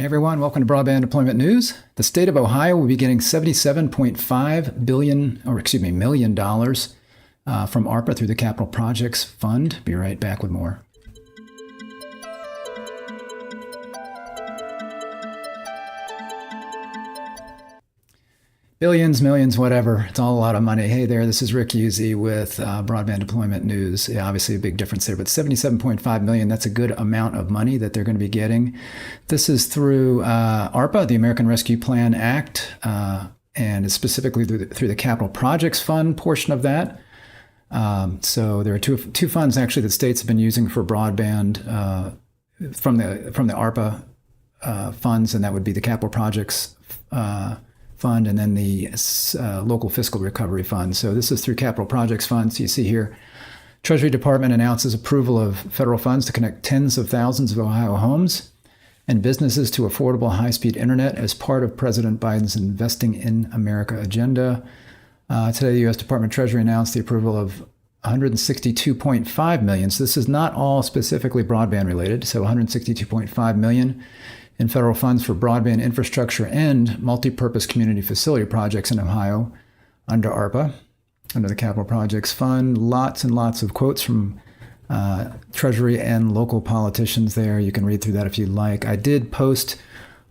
Hey everyone, welcome to Broadband Deployment News. The state of Ohio will be getting $77.5 million from ARPA through the Capital Projects Fund. Be right back with more. Billions, millions, whatever. It's all a lot of money. Hey there, this is Rick Uzzi with Broadband Deployment News. Yeah, obviously a big difference there, but $77.5 million, that's a good amount of money that they're going to be getting. This is through ARPA, the American Rescue Plan Act, and it's specifically through the Capital Projects Fund portion of that. So there are two funds actually that states have been using for broadband from the ARPA funds, and that would be the Capital Projects Fund and then the local fiscal recovery fund. So this is through Capital Projects Funds. You see here, Treasury Department announces approval of federal funds to connect tens of thousands of Ohio homes and businesses to affordable high-speed internet as part of President Biden's Investing in America agenda. Today, the U.S. Department of Treasury announced the approval of $162.5 million. So this is not all specifically broadband related. So $162.5 million in federal funds for broadband infrastructure and multipurpose community facility projects in Ohio under ARPA, under the Capital Projects Fund. Lots and lots of quotes from Treasury and local politicians there. You can read through that if you'd like. I did post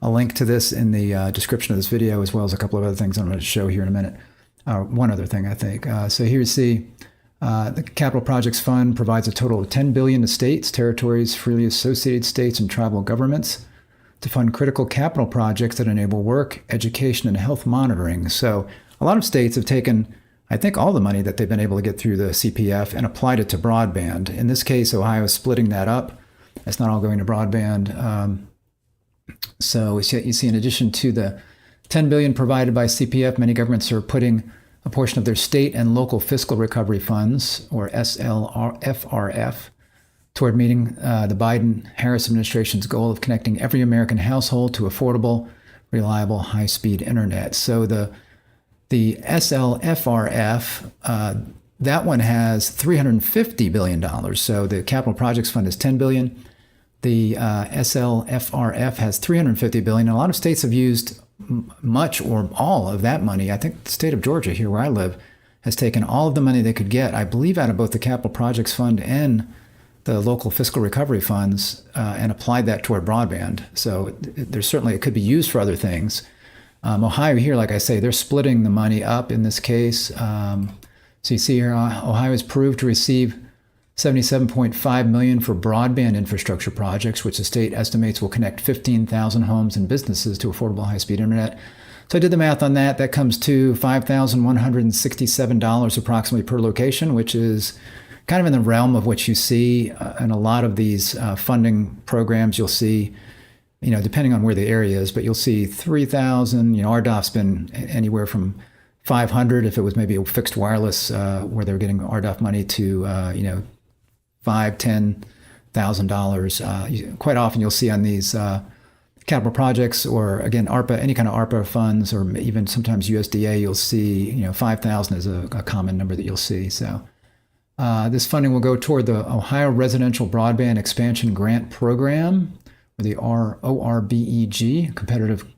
a link to this in the description of this video, as well as a couple of other things I'm going to show here in a minute. One other thing, I think. So here you see the Capital Projects Fund provides a total of $10 billion to states, territories, freely associated states, and tribal governments to fund critical capital projects that enable work, education, and health monitoring. So a lot of states have taken, I think, all the money that they've been able to get through the CPF and applied it to broadband. In this case, Ohio is splitting that up. It's not all going to broadband. So you see, in addition to the $10 billion provided by CPF, many governments are putting a portion of their state and local fiscal recovery funds, or SLFRF, toward meeting the Biden-Harris administration's goal of connecting every American household to affordable, reliable, high-speed internet. So the SLFRF, that one has $350 billion. So the Capital Projects Fund is $10 billion. The SLFRF has $350 billion. A lot of states have used much or all of that money. I think the state of Georgia, here where I live, has taken all of the money they could get, I believe, out of both the Capital Projects Fund and the local fiscal recovery funds, and applied that toward broadband. So there's certainly, it could be used for other things. Ohio here, like I say, they're splitting the money up in this case. So you see here, Ohio is proved to receive $77.5 million for broadband infrastructure projects, which the state estimates will connect 15,000 homes and businesses to affordable high-speed internet. So I did the math on that. That comes to $5,167 approximately per location, which is kind of in the realm of what you see in a lot of these funding programs. You'll see, depending on where the area is, but you'll see 3,000. RDOF's been anywhere from 500 if it was maybe a fixed wireless where they were getting RDOF money to $5,000-$10,000. Quite often you'll see on these capital projects, or again ARPA, any kind of ARPA funds, or even sometimes USDA, you'll see 5,000 is a common number that you'll see. So. This funding will go toward the Ohio Residential Broadband Expansion Grant Program, or the ORBEG, competitive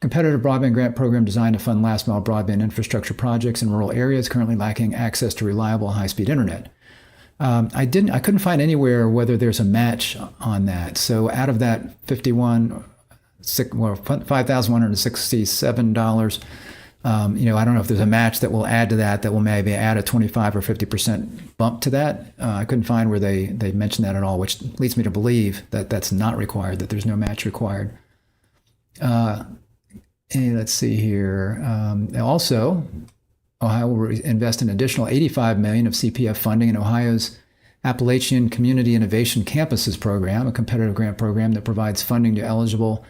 broadband grant program designed to fund last-mile broadband infrastructure projects in rural areas currently lacking access to reliable high-speed internet. I couldn't find anywhere whether there's a match on that. So out of that $5,167. I don't know if there's a match that will add to that will maybe add a 25 or 50% bump to that. I couldn't find where they mentioned that at all, which leads me to believe that that's not required, that there's no match required. Let's see here. Also, Ohio will invest an additional $85 million of CPF funding in Ohio's Appalachian Community Innovation Campuses program, a competitive grant program that provides funding to eligible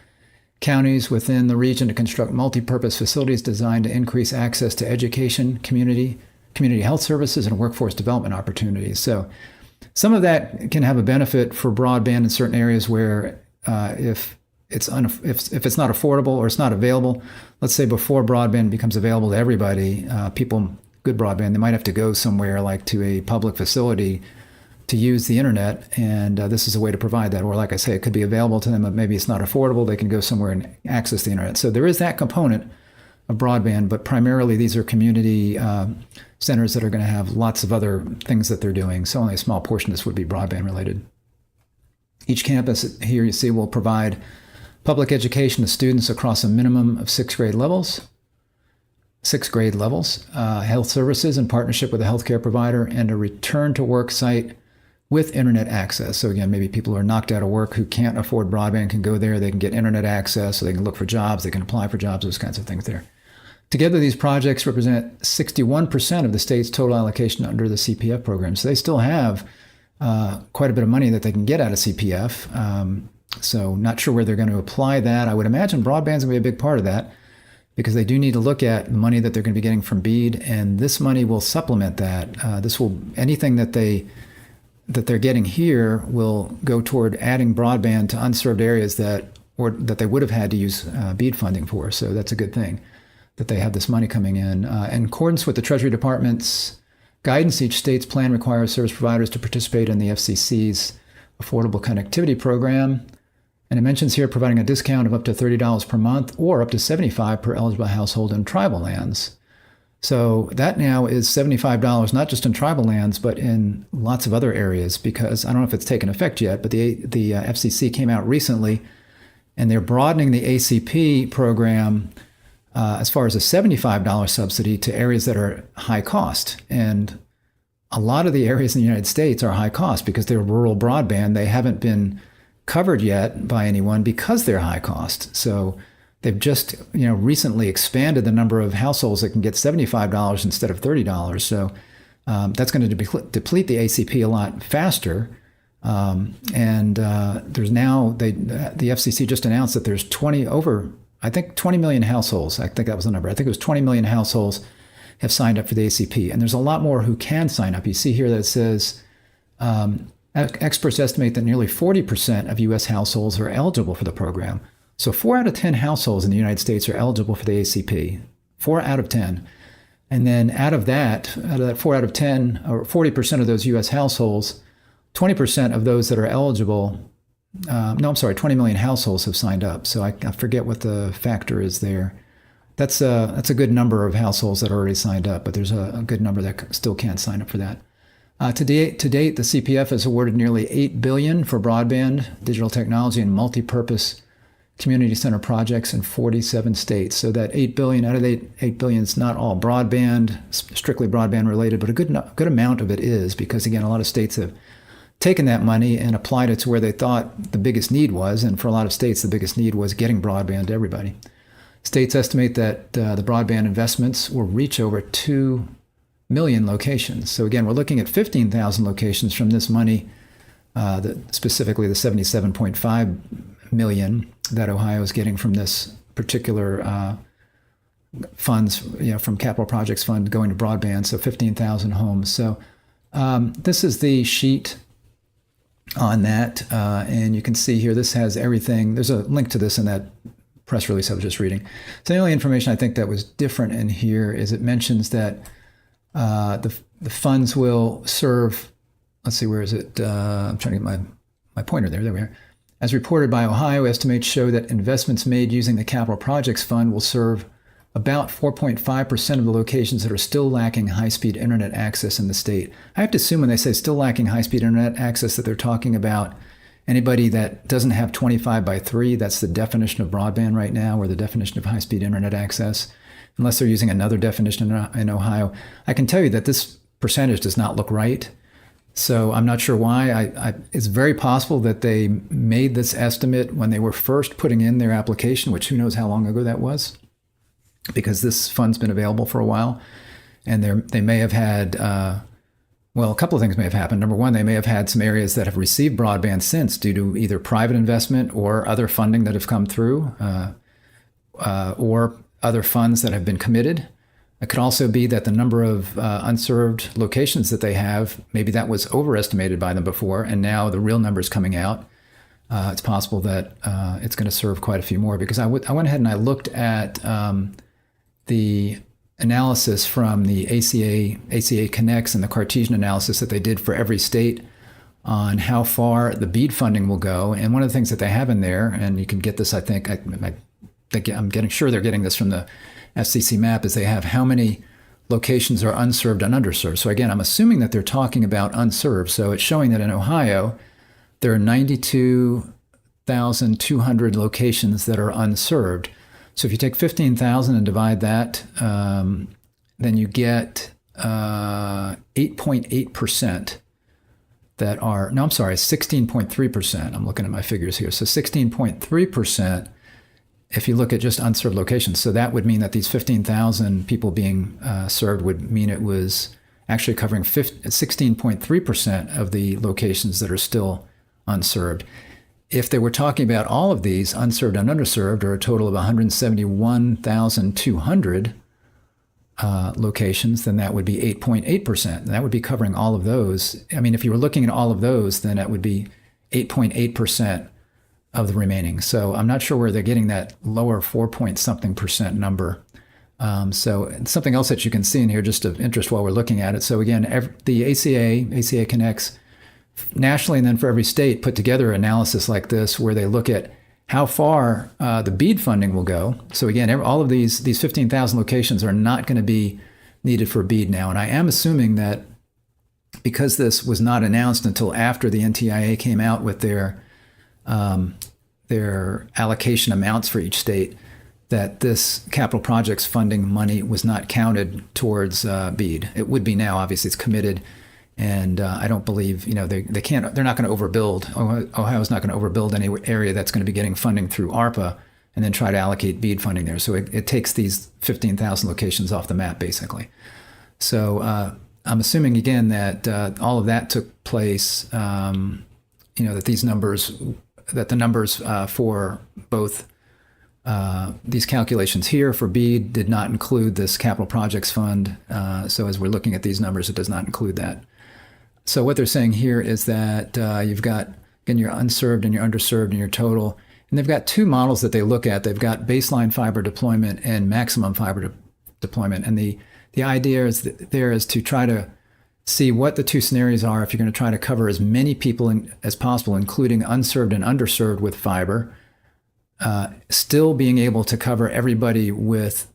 counties within the region to construct multi-purpose facilities designed to increase access to education, community health services, and workforce development opportunities. So some of that can have a benefit for broadband in certain areas where if it's not affordable or it's not available, let's say before broadband becomes available to everybody, good broadband, they might have to go somewhere like to a public facility to use the internet, and this is a way to provide that. Or like I say, it could be available to them, but maybe it's not affordable. They can go somewhere and access the internet. So there is that component of broadband, but primarily these are community centers that are going to have lots of other things that they're doing. So only a small portion of this would be broadband related. Each campus here you see will provide public education to students across a minimum of 6 grade levels, health services in partnership with a healthcare provider, and a return to work site with internet access. So again, maybe people who are knocked out of work who can't afford broadband can go there. They can get internet access, so they can look for jobs, they can apply for jobs, those kinds of things there. Together, these projects represent 61% of the state's total allocation under the CPF program. So they still have quite a bit of money that they can get out of CPF. So not sure where they're going to apply that. I would imagine broadband's going to be a big part of that, because they do need to look at the money that they're going to be getting from BEAD, and this money will supplement that. Anything that they're getting here will go toward adding broadband to unserved areas that they would have had to use BEAD funding for. So that's a good thing that they have this money coming in. In accordance with the Treasury Department's guidance, each state's plan requires service providers to participate in the FCC's Affordable Connectivity Program. And it mentions here providing a discount of up to $30 per month or up to $75 per eligible household in tribal lands. So that now is $75, not just in tribal lands, but in lots of other areas, because I don't know if it's taken effect yet, but the FCC came out recently, and they're broadening the ACP program as far as a $75 subsidy to areas that are high cost. And a lot of the areas in the United States are high cost because they're rural broadband. They haven't been covered yet by anyone because they're high cost. So they've just recently expanded the number of households that can get $75 instead of $30. So that's going to deplete the ACP a lot faster. There's now, the FCC just announced that there's 20 million households. I think that was the number. I think it was 20 million households have signed up for the ACP. And there's a lot more who can sign up. You see here that it says, experts estimate that nearly 40% of U.S. households are eligible for the program. So 4 out of 10 households in the United States are eligible for the ACP. 4 out of 10. And then out of that 4 out of 10, or 40% of those U.S. households, 20% of those that are eligible, 20 million households have signed up. So I forget what the factor is there. That's a good number of households that are already signed up, but there's a good number that still can't sign up for that. To date, the CPF has awarded nearly $8 billion for broadband, digital technology, and multi-purpose community center projects in 47 states. So that $8 billion, out of the $8 billion, is not all broadband, strictly broadband related, but a good amount of it is, because again, a lot of states have taken that money and applied it to where they thought the biggest need was. And for a lot of states, the biggest need was getting broadband to everybody. States estimate that the broadband investments will reach over 2 million locations. So again, we're looking at 15,000 locations from this money, specifically the 77.5 million that Ohio is getting from this particular funds, from Capital Projects Fund going to broadband. So 15,000 homes. So this is the sheet on that, and you can see here this has everything. There's a link to this in that press release I was just reading. So the only information I think that was different in here is it mentions that the funds will serve, let's see, where is it? I'm trying to get my pointer there. There we are. As reported by Ohio, estimates show that investments made using the Capital Projects Fund will serve about 4.5% of the locations that are still lacking high-speed internet access in the state. I have to assume when they say still lacking high-speed internet access that they're talking about anybody that doesn't have 25 by 3. That's the definition of broadband right now, or the definition of high-speed internet access, unless they're using another definition in Ohio. I can tell you that this percentage does not look right. So I'm not sure why. It's very possible that they made this estimate when they were first putting in their application, which who knows how long ago that was, because this fund's been available for a while. And they may have had, a couple of things may have happened. Number one, they may have had some areas that have received broadband since due to either private investment or other funding that have come through, or other funds that have been committed. It could also be that the number of unserved locations that they have, maybe that was overestimated by them before, and now the real number is coming out. It's possible that it's going to serve quite a few more, because I went ahead and I looked at the analysis from the ACA Connects and the Cartesian analysis that they did for every state on how far the BEAD funding will go. And one of the things that they have in there, and you can get this, I think, I'm getting sure they're getting this from the FCC map, is they have how many locations are unserved and underserved. So again, I'm assuming that they're talking about unserved. So it's showing that in Ohio, there are 92,200 locations that are unserved. So if you take 15,000 and divide that, then you get 8.8% that are, no, I'm sorry, 16.3%. I'm looking at my figures here. So 16.3% if you look at just unserved locations. So that would mean that these 15,000 people being served would mean it was actually covering 16.3% of the locations that are still unserved. If they were talking about all of these, unserved and underserved, or a total of 171,200 locations, then that would be 8.8%. And that would be covering all of those. I mean, if you were looking at all of those, then that would be 8.8% of the remaining. So I'm not sure where they're getting that lower 4-point-something% number. So something else that you can see in here, just of interest while we're looking at it. So again, the ACA connects nationally, and then for every state put together an analysis like this where they look at how far the BEAD funding will go. So again, all of these 15,000 locations are not going to be needed for BEAD now. And I am assuming that because this was not announced until after the NTIA came out with their allocation amounts for each state, that this capital projects funding money was not counted towards BEAD. It would be now. Obviously, it's committed. And I don't believe, they're not going to overbuild. Ohio's not going to overbuild any area that's going to be getting funding through ARPA and then try to allocate BEAD funding there. So it takes these 15,000 locations off the map, basically. So I'm assuming, again, that all of that took place, that the numbers for both these calculations here for BEAD did not include this capital projects fund. So as we're looking at these numbers, it does not include that. So what they're saying here is that you've got, again, your unserved and your underserved and your total. And they've got two models that they look at. They've got baseline fiber deployment and maximum fiber deployment. And the idea is to try to see what the two scenarios are if you're going to try to cover as many people as possible, including unserved and underserved with fiber, still being able to cover everybody with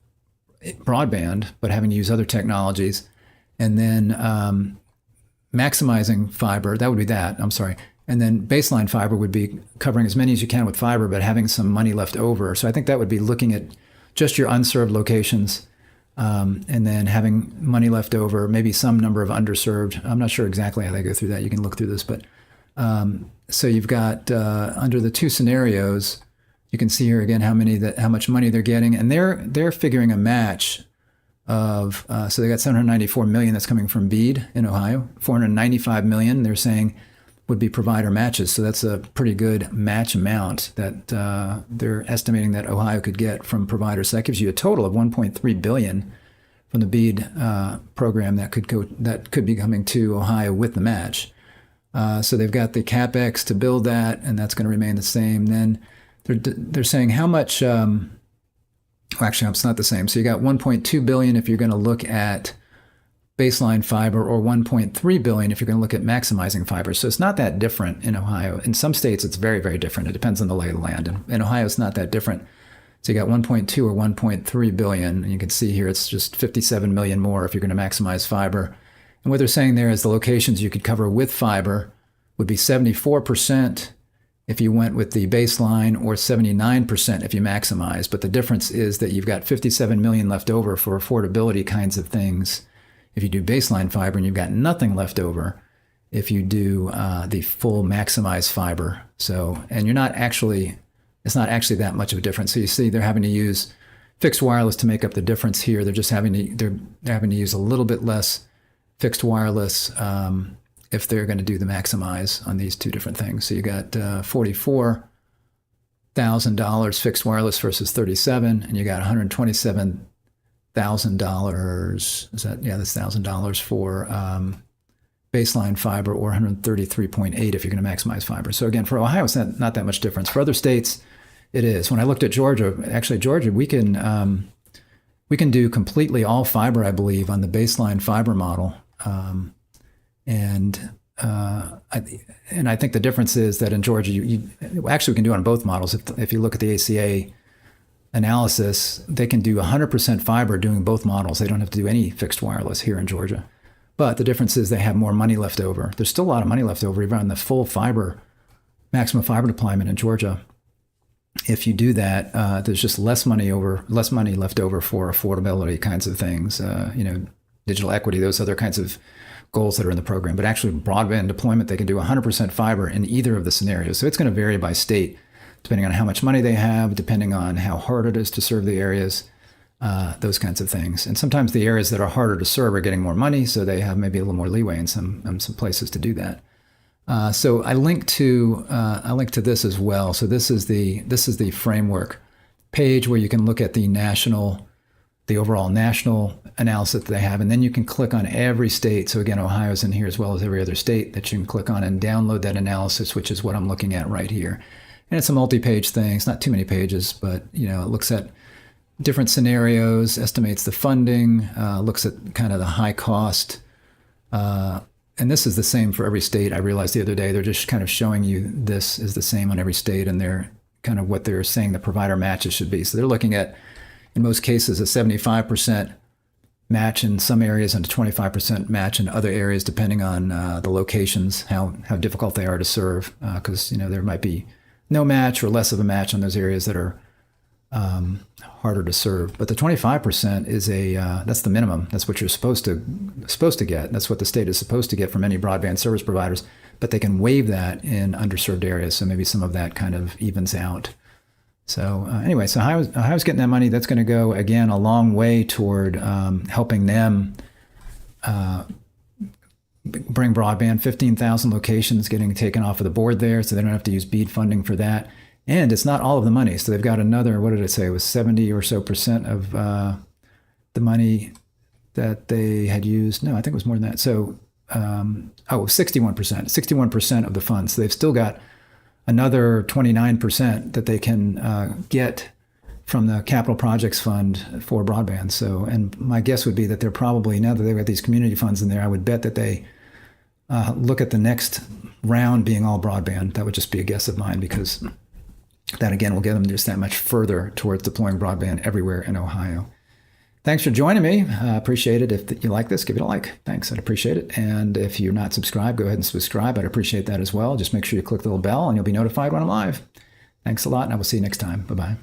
broadband, but having to use other technologies. And then maximizing fiber, that would be that, I'm sorry. And then baseline fiber would be covering as many as you can with fiber, but having some money left over. So I think that would be looking at just your unserved locations and then having money left over, maybe some number of underserved. I'm not sure exactly how they go through that. You can look through this. But so you've got under the two scenarios, you can see here again how much money they're getting. And they're figuring a match of, so they got $794 million that's coming from BEAD in Ohio, $495 million they're saying would be provider matches. So that's a pretty good match amount that they're estimating that Ohio could get from providers. So that gives you a total of $1.3 billion from the BEAD program that could be coming to Ohio with the match. So they've got the CapEx to build that, and that's going to remain the same. Then they're saying how much. Well, actually, it's not the same. So you got $1.2 billion if you're going to look at baseline fiber, or $1.3 billion if you're going to look at maximizing fiber. So it's not that different in Ohio. In some states, it's very, very different. It depends on the lay of the land. And in Ohio, it's not that different. So you got 1.2 or 1.3 billion. And you can see here it's just 57 million more if you're going to maximize fiber. And what they're saying there is the locations you could cover with fiber would be 74% if you went with the baseline, or 79% if you maximize. But the difference is that you've got 57 million left over for affordability kinds of things if you do baseline fiber, and you've got nothing left over if you do the full maximized fiber. So, and it's not actually that much of a difference. So you see they're having to use fixed wireless to make up the difference here. They're just having to use a little bit less fixed wireless if they're going to do the maximize on these two different things. So you got $44,000 fixed wireless versus $37,000, and you got $127,000. That's $1,000 for baseline fiber, or $133,800 if you're going to maximize fiber. So again, for Ohio, it's not that much difference. For other states, it is. When I looked at Georgia, we can do completely all fiber, I believe, on the baseline fiber model. And I think the difference is that in Georgia, you actually we can do it on both models. If you look at the ACA analysis, they can do 100% fiber doing both models. They don't have to do any fixed wireless here in Georgia. But the difference is they have more money left over. There's still a lot of money left over even on the full fiber, maximum fiber deployment in Georgia. If you do that, there's just less money left over for affordability kinds of things, digital equity, those other kinds of goals that are in the program. But actually broadband deployment, they can do 100% fiber in either of the scenarios. So it's going to vary by state, depending on how much money they have, depending on how hard it is to serve the areas, those kinds of things. And sometimes the areas that are harder to serve are getting more money, so they have maybe a little more leeway in some places to do that. So I link to this as well. So this is the framework page where you can look at the overall national analysis that they have, and then you can click on every state. So again, Ohio's in here as well as every other state that you can click on and download that analysis, which is what I'm looking at right here. And it's a multi-page thing. It's not too many pages, but it looks at different scenarios, estimates the funding, looks at kind of the high cost. And this is the same for every state. I realized the other day they're just kind of showing you this is the same on every state, and they're kind of what they're saying the provider matches should be. So they're looking at, in most cases, a 75% match in some areas and a 25% match in other areas, depending on the locations, how difficult they are to serve, because there might be no match or less of a match on those areas that are harder to serve. But the 25% is that's the minimum. That's what you're supposed to get. That's what the state is supposed to get from any broadband service providers. But they can waive that in underserved areas, so maybe some of that kind of evens out. So anyway, so Ohio's getting that money. That's going to go again a long way toward helping them bring broadband. 15,000 locations getting taken off of the board there, so they don't have to use BEAD funding for that. And it's not all of the money. So they've got another, what did it say? It was 70 or so percent of the money that they had used. No, I think it was more than that. So, 61% of the funds. So they've still got another 29% that they can get from the Capital Projects Fund for broadband. So, and my guess would be that they're probably, now that they've got these community funds in there, I would bet that they look at the next round being all broadband. That would just be a guess of mine, because that, again, will get them just that much further towards deploying broadband everywhere in Ohio. Thanks for joining me. Appreciate it. If you like this, give it a like. Thanks. I'd appreciate it. And if you're not subscribed, go ahead and subscribe. I'd appreciate that as well. Just make sure you click the little bell and you'll be notified when I'm live. Thanks a lot, and I will see you next time. Bye-bye.